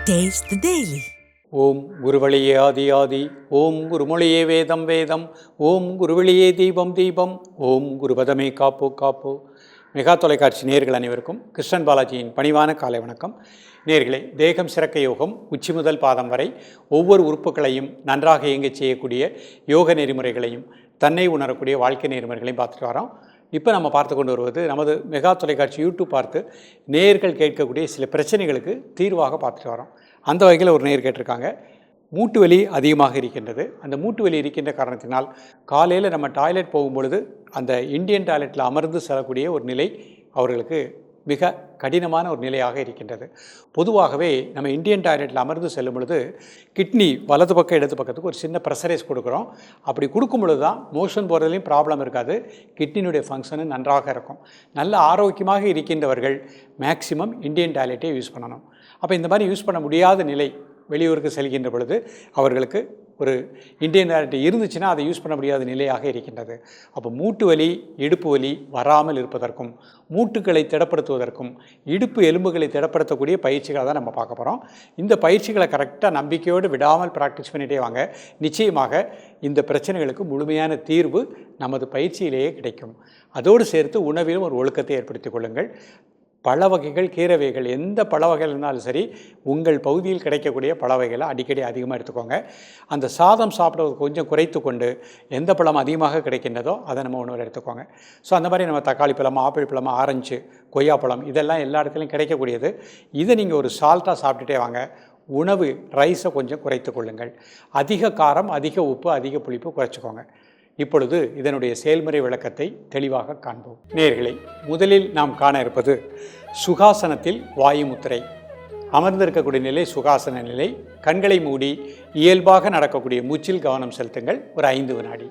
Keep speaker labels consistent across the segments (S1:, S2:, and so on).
S1: Taste the Daily.
S2: ஓம் குருவழியே ஆதி ஆதி, ஓம் குருமொழியே வேதம் வேதம், ஓம் குருவழியே தீபம் தீபம், ஓம் குருபதமே காப்போ காப்போ. மெகா தொலைக்காட்சி நேயர்கள் அனைவருக்கும் கிருஷ்ணன் பாலாஜியின் பணிவான காலை வணக்கம். நேயர்களே, தேகம் சிறக்க யோகம் உச்சி முதல் பாதம் வரை ஒவ்வொரு உறுப்புகளையும் நன்றாக இயங்கச் செய்யக்கூடிய யோக நெறிமுறைகளையும் தன்னை உணரக்கூடிய வாழ்க்கை நெறிமுறைகளையும் பார்த்துட்டு வரோம். இப்போ நம்ம பார்த்து கொண்டு வருவது நமது மெகா தொலைக்காட்சி யூடியூப் பார்த்து நேயர்கள் கேட்கக்கூடிய சில பிரச்சனைகளுக்கு தீர்வாக பார்த்துட்டு வரோம். அந்த வகையில் ஒரு நேயர் கேட்டிருக்காங்க, மூட்டு வலி அதிகமாக இருக்கின்றது. அந்த மூட்டு வலி இருக்கின்ற காரணத்தினால் காலையில் நம்ம டாய்லெட் போகும்பொழுது அந்த இந்தியன் டாய்லெட்டில் அமர்ந்து செல்லக்கூடிய ஒரு நிலை அவர்களுக்கு மிக கடினமான ஒரு நிலையாக இருக்கின்றது. பொதுவாகவே நம்ம இந்தியன் டாய்லெட்டில் அமர்ந்து செல்லும் பொழுது கிட்னி வலது பக்கம் இடது பக்கத்துக்கு ஒரு சின்ன ப்ரெஷரைஸ் கொடுக்குறோம். அப்படி கொடுக்கும் பொழுது தான் மோஷன் போகிறதுலையும் ப்ராப்ளம் இருக்காது, கிட்னினுடைய ஃபங்க்ஷனும் நன்றாக இருக்கும். நல்ல ஆரோக்கியமாக இருக்கின்றவர்கள் மேக்சிமம் இந்தியன் டாய்லெட்டை யூஸ் பண்ணணும். அப்போ இந்த மாதிரி யூஸ் பண்ண முடியாத நிலை, வெளியூருக்கு செல்கின்ற பொழுது அவர்களுக்கு ஒரு இந்தியன் டாய்லெட் இருந்துச்சுன்னா அதை யூஸ் பண்ண முடியாத நிலையாக இருக்கின்றது. அப்போ மூட்டு வலி இடுப்பு வலி வராமல் இருப்பதற்கும் மூட்டுகளை திடப்படுத்துவதற்கும் இடுப்பு எலும்புகளை திடப்படுத்தக்கூடிய பயிற்சிகளை தான் நம்ம பார்க்க போகிறோம். இந்த பயிற்சிகளை கரெக்டாக நம்பிக்கையோடு விடாமல் ப்ராக்டிஸ் பண்ணிகிட்டே வாங்க. நிச்சயமாக இந்த பிரச்சனைகளுக்கு முழுமையான தீர்வு நமது பயிற்சியிலேயே கிடைக்கும். அதோடு சேர்த்து உணவிலும் ஒரு ஒழுக்கத்தை ஏற்படுத்திக் கொள்ளுங்கள். பழ வகைகள், கீரை வகைகள், எந்த பழ வகைகள் இருந்தாலும் சரி, உங்கள் பகுதியில் கிடைக்கக்கூடிய பழ வகைகளை அடிக்கடி அதிகமாக எடுத்துக்கோங்க. அந்த சாதம் சாப்பிட்றது கொஞ்சம் குறைத்து கொண்டு எந்த பழம் அதிகமாக கிடைக்கின்றதோ அதை நம்ம உணவில் எடுத்துக்கோங்க. ஸோ அந்த மாதிரி நம்ம தக்காளி பழம், ஆப்பிள் பழம், ஆரஞ்சு, கொய்யாப்பழம் இதெல்லாம் எல்லா இடத்துலையும் கிடைக்கக்கூடியது. இதை நீங்கள் ஒரு சால்ட்டாக சாப்பிட்டுட்டே வாங்க. உணவு ரைஸை கொஞ்சம் குறைத்து கொள்ளுங்கள். அதிக காரம், அதிக உப்பு, அதிக புளிப்பு குறைச்சிக்கோங்க. இப்பொழுது இதனுடைய செயல்முறை விளக்கத்தை தெளிவாக காண்போம். நேயர்களே, முதலில் நாம் காண இருப்பது சுகாசனத்தில் வாயு முத்திரை. அமர்ந்திருக்கக்கூடிய நிலை சுகாசன நிலை. கண்களை மூடி இயல்பாக நடக்கக்கூடிய மூச்சில் கவனம் செலுத்துங்கள். ஒரு 5 வினாடி.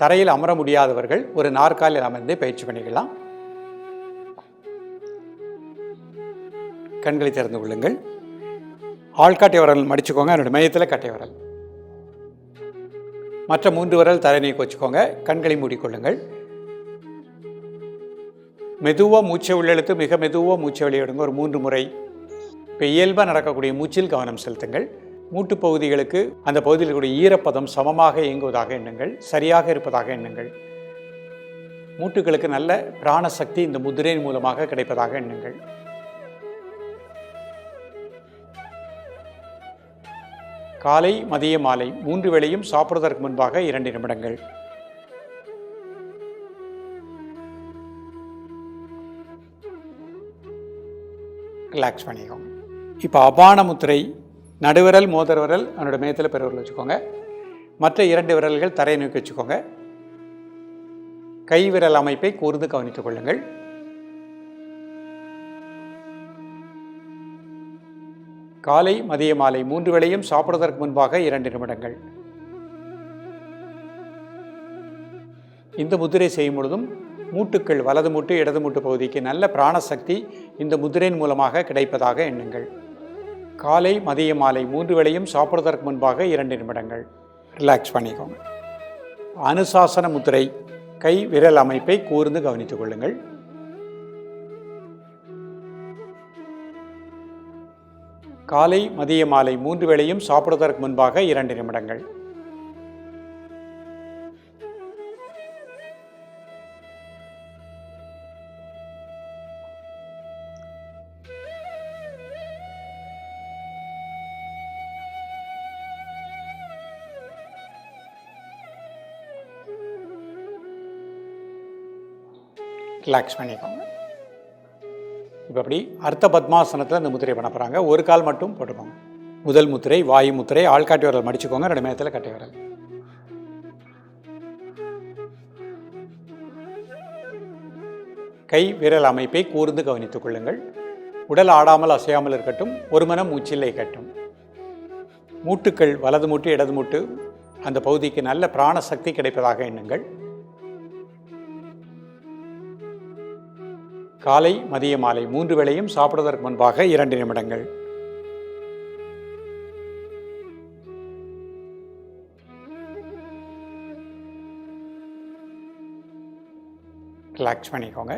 S2: தரையில் அமர முடியாதவர்கள் ஒரு நாற்காலில் அமர்ந்தே பயிற்சி பண்ணிக்கலாம். கண்களை திறந்து கொள்ளுங்கள். ஆள்காட்டை விரல் மடிச்சுக்கோங்க. அதனுடைய மையத்தில் கட்டை விரல். மற்ற 3 விரல் தரை நீக்கி வச்சுக்கோங்க. கண்களை மூடிக்கொள்ளுங்கள். மெதுவாக மூச்சை உள்ளெழுத்து மிக மெதுவாக மூச்சை வெளியிடுங்க ஒரு 3 முறை. இப்போ இயல்பாக நடக்கக்கூடிய மூச்சில் கவனம் செலுத்துங்கள். மூட்டு பகுதிகளுக்கு அந்த பகுதியில் கூடிய ஈரப்பதம் சமமாக இயங்குவதாக எண்ணுங்கள். சரியாக இருப்பதாக எண்ணுங்கள். மூட்டுகளுக்கு நல்ல பிராணசக்தி இந்த முதிரையின் மூலமாக கிடைப்பதாக எண்ணுங்கள். காலை, மதிய, மாலை 3 வேளையும் சாப்பிடுவதற்கு முன்பாக 2 நிமிடங்கள். ரிலாக்ஸ் பண்ணிக்கோங்க. இப்போ அபான முத்திரை. நடுவிரல், மோதிர விரல் அதனோட மேத்தில் பெருவிரல் வச்சுக்கோங்க. மற்ற 2 விரல்கள் தரையை நோக்கி வச்சுக்கோங்க. கை விரல் அமைப்பை கூர்ந்து கவனித்துக் கொள்ளுங்கள். காலை, மதிய, மாலை 3 வேளையும் சாப்பிடுவதற்கு முன்பாக 2 நிமிடங்கள். இந்த முதிரை செய்யும் பொழுதும் மூட்டுக்கள் வலது மூட்டு, இடது மூட்டு பகுதிக்கு நல்ல பிராணசக்தி இந்த முதிரையின் மூலமாக கிடைப்பதாக எண்ணுங்கள். காலை, மதிய, மாலை 3 வேளையும் சாப்பிடுவதற்கு முன்பாக 2 நிமிடங்கள். ரிலாக்ஸ் பண்ணிக்கோங்க. அனுசாசன முத்திரை. கை விரல் அமைப்பை கூர்ந்து கவனித்துக் கொள்ளுங்கள். காலை, மதிய, மாலை 3 வேளையும் சாப்பிடுவதற்கு முன்பாக 2 நிமிடங்கள். ரிலாக்ஸ் பண்ணிக்கோங்க. இப்போ அப்படி அர்த்த பத்மாசனத்தில் இந்த முத்திரை பண்ண போகிறாங்க. ஒரு கால் மட்டும் போட்டுக்கோங்க. முதல் முத்திரை வாயு முத்திரை. ஆள்காட்டி விரல் மடிச்சுக்கோங்க. 2 மேத்தில் கட்டை விரல். கை விரல் அமைப்பை கூர்ந்து கவனித்துக் கொள்ளுங்கள். உடல் ஆடாமல் அசையாமல் இருக்கட்டும். ஒரு மனம் மூச்சில் கட்டும். மூட்டுக்கள் வலது மூட்டு, இடது மூட்டு அந்த பகுதிக்கு நல்ல பிராணசக்தி கிடைப்பதாக எண்ணுங்கள். காலை, மதிய, மாலை 3 வேளையும் சாப்பிடுவதற்கு முன்பாக 2 நிமிடங்கள். ரிலாக்ஸ் பண்ணிக்கோங்க.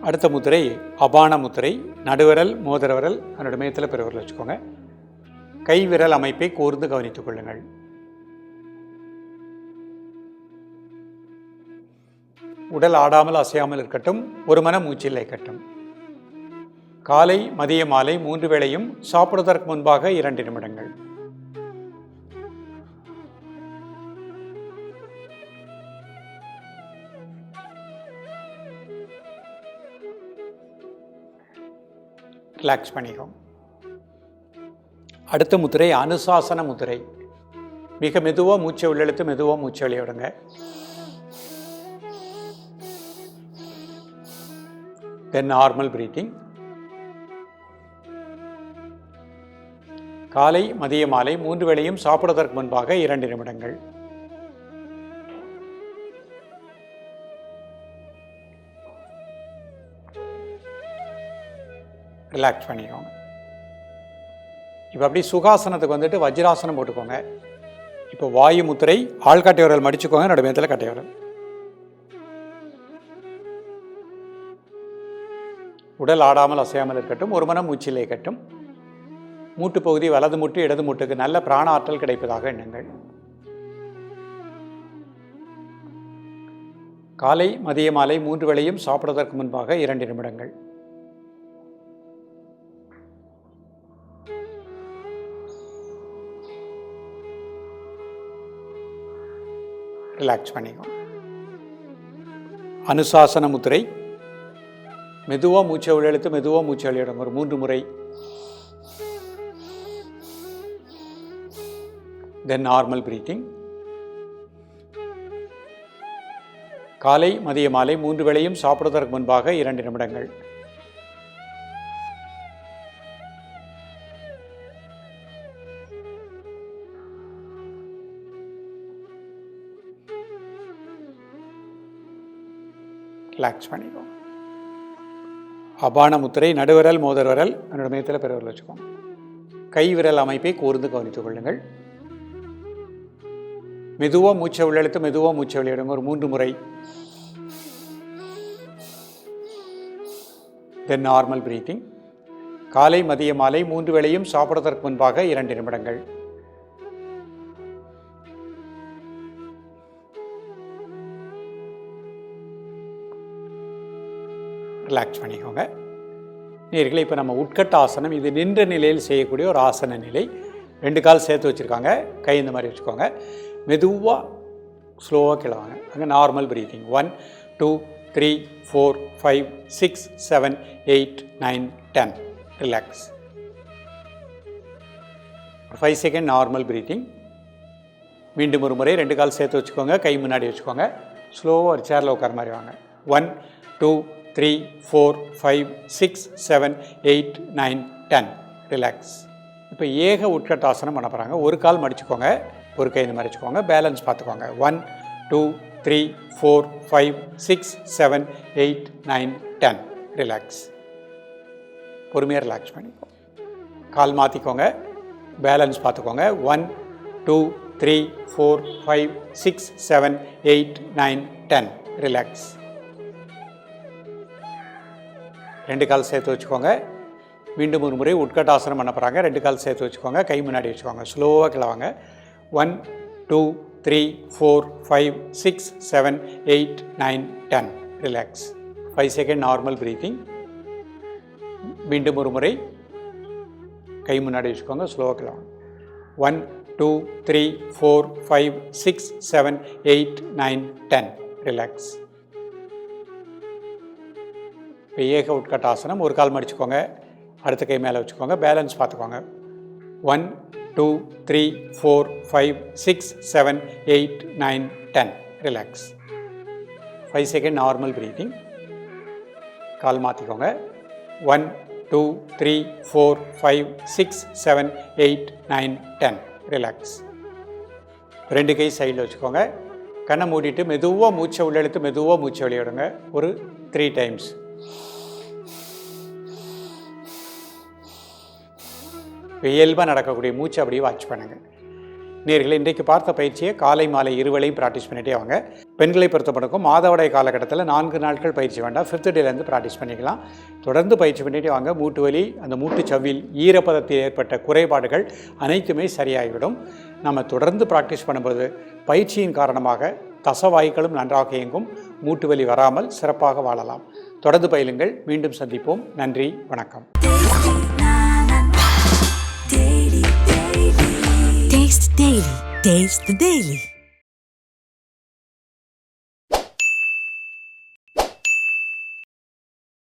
S2: அடுத்த முத்திரை அபான முத்திரை. நடுவிரல், மோதிர விரல் அதனோட மையத்தில் பெருவிரல் வச்சுக்கோங்க. கை விரல் அமைப்பை கூர்ந்து கவனித்துக் கொள்ளுங்கள். உடல் ஆடாமல் அசையாமல் இருக்கட்டும். ஒரு மன மூச்சில் இருக்கட்டும். காலை மதிய மாலை 3 வேளையும் சாப்பிடுவதற்கு முன்பாக 2 நிமிடங்கள். ரிலாக்ஸ் பண்ணிக்கோங்க. அடுத்த முத்திரை அனுசாசன முத்திரை. மிக மெதுவாக மூச்சை உள்ளெழுத்து மெதுவாக மூச்சை வெளியே விடுங்க. தென் நார்மல் பிரீத்திங். காலை மதிய மாலை 3 வேளையும் சாப்பிடுவதற்கு முன்பாக 2 நிமிடங்கள். ரிலாக்ஸ் பண்ணிக்கோங்க. இப்போ அப்படி சுகாசனத்துக்கு வந்துட்டு வஜ்ராசனம் போட்டுக்கோங்க. இப்போ வாயு முத்திரை. ஆள்காட்டை விரல் மடிச்சுக்கோங்க. நடுமையத்தில் கட்டை விரல். உடல் ஆடாமல் அசையாமல் இருக்கட்டும். ஒரு மனம் மூச்சிலே இருக்கட்டும். மூட்டு பகுதி வலது மூட்டு இடது மூட்டுக்கு நல்ல பிராண ஆற்றல் கிடைப்பதாக எண்ணுங்கள். காலை மதிய மாலை 3 வேளையும் சாப்பிடுவதற்கு முன்பாக 2 நிமிடங்கள். ரிலாக்ஸ் பண்ணிக்கோங்க. அனுசாசன முத்திரை. மெதுவாக மூச்சை உள்ளெழுத்து மெதுவாக மூச்சை வெளியிடும். ஒரு 3 முறை. தென் நார்மல் பிரீத்திங். காலை மதிய மாலை 3 வேளையும் சாப்பிடுவதற்கு முன்பாக 2 நிமிடங்கள். ரிலாக்ஸ் பண்ணிக்கோங்க. அபான முத்திரை. நடுவிரல் மோதிர விரல் நடுமையத்தில் பெருவிரல் வச்சுக்கோங்க. கை விரல் அமைப்பை கூர்ந்து கவனித்துக் கொள்ளுங்கள். மெதுவாக மூச்சை உள்ளெழுத்து மெதுவாக மூச்சை வெளியிடுங்க. ஒரு 3 முறை. தென் நார்மல் பிரீத்திங். காலை மதிய மாலை 3 வேளையும் சாப்பிடுவதற்கு முன்பாக 2 நிமிடங்கள். ரிலாக்ஸ் பண்ணிக்கோங்க. நேயர்களே, இப்போ நம்ம உட்கட்ட ஆசனம். இது நின்ற நிலையில் செய்யக்கூடிய ஒரு ஆசன நிலை. 2 கால் சேர்த்து வச்சுருக்காங்க. கை இந்த மாதிரி வச்சுக்கோங்க. மெதுவாக ஸ்லோவாக கிளவாங்க. அங்கே normal breathing. 1 2 3 4 5 6 7 8 9 10. Relax. 5 second normal breathing. மீண்டும் ஒரு முறை 2 கால் சேர்த்து வச்சுக்கோங்க. கை முன்னாடி வச்சுக்கோங்க. ஸ்லோவாக ஒரு சேரில் உட்கார மாதிரி வாங்க. 1 2 3 4 5 6 7 8 9 10. ரிலாக்ஸ். இப்போ ஏக உட்கட்டாசனம் பண்ண போகிறாங்க. ஒரு கால் மடிச்சுக்கோங்க. ஒரு கை இந்த மாதிரி வச்சுக்கோங்க. பேலன்ஸ் பார்த்துக்கோங்க. 1 2 3 4 5 6 7 8 9 10. ரிலாக்ஸ். பொறுமையாக ரிலாக்ஸ் பண்ணிக்கோங்க. கால் மாற்றிக்கோங்க. பேலன்ஸ் பார்த்துக்கோங்க. 1 2 3 4 5 6 7 8 9 10. ரிலாக்ஸ். 2 கால் சேர்த்து வச்சுக்கோங்க. மீண்டும் ஒரு முறை உட்கட்டாசனம் பண்ண போகிறாங்க. 2 கால் சேர்த்து வச்சுக்கோங்க. கை முன்னாடி வச்சுக்கோங்க. ஸ்லோவாக கிளவாங்க. 1 2 3 4 5 6 7 8 9 10. ரிலாக்ஸ். 5 second normal breathing. மீண்டும் ஒரு முறை கை முன்னாடி வச்சுக்கோங்க. ஸ்லோவாக கிளவாங்க. 1 2 3 4 5 6 7 8 9 10. ரிலாக்ஸ். இப்போ ஏக உட்கட்டாசனம். ஒரு கால் மடிச்சுக்கோங்க. அடுத்த கை மேலே வச்சுக்கோங்க. பேலன்ஸ் பார்த்துக்கோங்க. 1 2 3 4 5 6 7 8 9 10. ரிலாக்ஸ். 5 second normal breathing. கால் மாற்றிக்கோங்க. 1 2 3 4 5 6 7 8 9 10. ரிலாக்ஸ். 2 கை சைடில் வச்சுக்கோங்க. கண்ணை மூடிட்டு மெதுவாக மூச்சை உள்ளெழுத்து மெதுவாக மூச்சை வெளியிடுங்க. ஒரு 3 டைம்ஸ். இயல்பாக நடக்கக்கூடிய மூச்சை அப்படியே வாட்ச் பண்ணுங்கள். நேயர்களே, இன்றைக்கு பார்த்த பயிற்சியை காலை மாலை இருவேளையும் ப்ராக்டிஸ் பண்ணிட்டே வாங்க. பெண்களை பொறுத்தப்பட்டக்கும் மாதவிடாய் காலகட்டத்தில் 4 நாட்கள் பயிற்சி வேண்டாம், 5th டேலேருந்து ப்ராக்டிஸ் பண்ணிக்கலாம். தொடர்ந்து பயிற்சி பண்ணிட்டே வாங்க. மூட்டு வலி, அந்த மூட்டு சவ்வில் ஈரப்பதத்தில் ஏற்பட்ட குறைபாடுகள் அனைத்துமே சரியாகிவிடும். நம்ம தொடர்ந்து ப்ராக்டிஸ் பண்ணும்போது பயிற்சியின் காரணமாக தசவாய்களும் நன்றாக இயங்கும், மூட்டு வலி வராமல் சிறப்பாக வாழலாம். தொடர்ந்து பயிலுங்கள். மீண்டும் சந்திப்போம். நன்றி, வணக்கம்.
S1: Taste Daily. Taste the Daily.